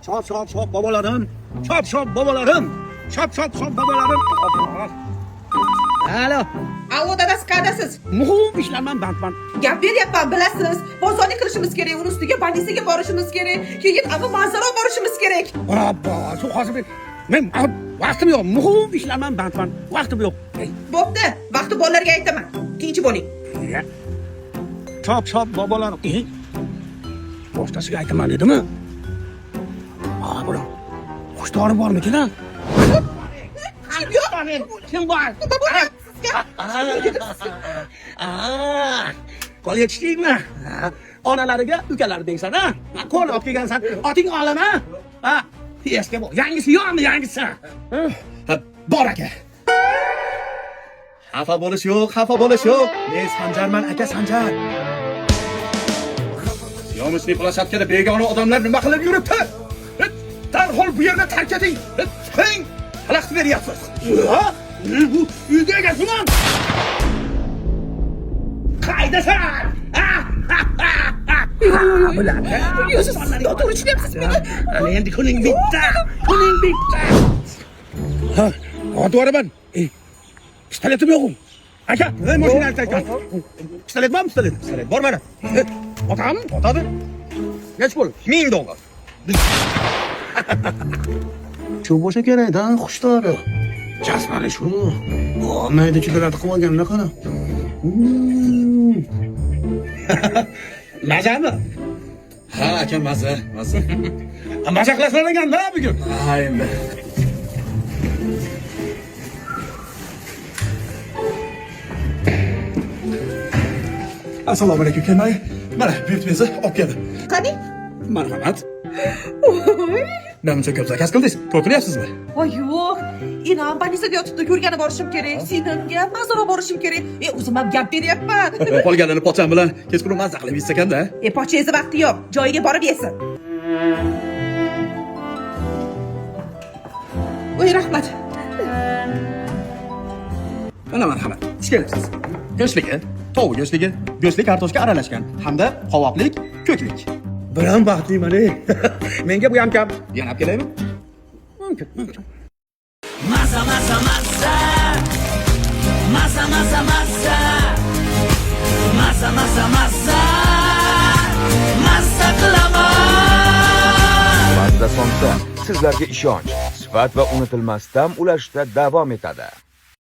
Şop babalarim. Şop babalarim. Şop babalarim. Alo. Alo dadasi qadasiz? Muhim ishlarman bandman. Gap beryapman, bilasiz. Bozorlik qilishimiz kerak, uni ustiga больницаga borishimiz kerak. Keyin ava manzaro borishimiz kerak. Abba, shu hozir men vaqtim yo'q. Muhim ishlarman bandman. Vaqtim yo'q. Bo'pti, vaqti bolalarga aytaman. Tinch bo'ling. Şop babalar. Boshqasiga aytaman dedimi? Buni xushtori bormikin ha? Kim bor? Qo'l yetishdingmi? Onalariga ukalar dengsan ha? Qo'l olib kelgansan. Oting olam ha? Ha, eski bu. Yangisi yo'qmi, yangisi? Bor aka. Xafa bo'lish yo'q. Men Sanjarman aka, Sanjar. Yo'mishni plashatkada begona odamlar nima qilib yuribdi? Darhol bu yerni tark eting. Chiqing. Xalaqit beryapsiz. Ha? Bu uyga egasiman. Qaydasan? Bular. Siz noto'g'ri tushunyapsizmi? Ana endi kuning bitta. Ha, otvoraman. Pistoletim yo'q. Aka, mashinani taykan. Pistolet bormi, pistolet? Pistolet bor mana. Otami? Otadi. Nech pul? $1000. Shu bo'lsa kerak-da, xushtori. Jasmani shu. Olmaydi chiqaradi qilib olganlar qara. Mazami? Ha, aka, maza. Mashaqlashmagan-da bugun. Ha, endi. Assalomu alaykum, kelmay. Mana, buyurtmangizni olib keldim. Qani? Marhamat. Namuncha ko'p zakaz qildingiz. To'qilyapsizmi? Voy yo'q. Inam больницаga yotibdi, ko'rgani borishim kerak. Sinimga manzaro borishim kerak. O'zim ham gap beryapman. Qolganini pocham bilan kechqurun mazza qilib yeysa-kanda. Pochangizni vaqti yo'q. Joyiga borib yesin. Voy rahmat. Mana marhamat. Xush kelibsiz. Go'shtligi, tovuq go'shtligi, go'shtli kartoshka aralashgan hamda qovoqlik, ko'klik. Biram baxtliman. Menga bu ham kam. Yana olib kelaymi? Mumkin. Masa qilaman. Mazda Sonsa sizlarga ishonch, sifat va unutilmas dam ulashishda davom etadi.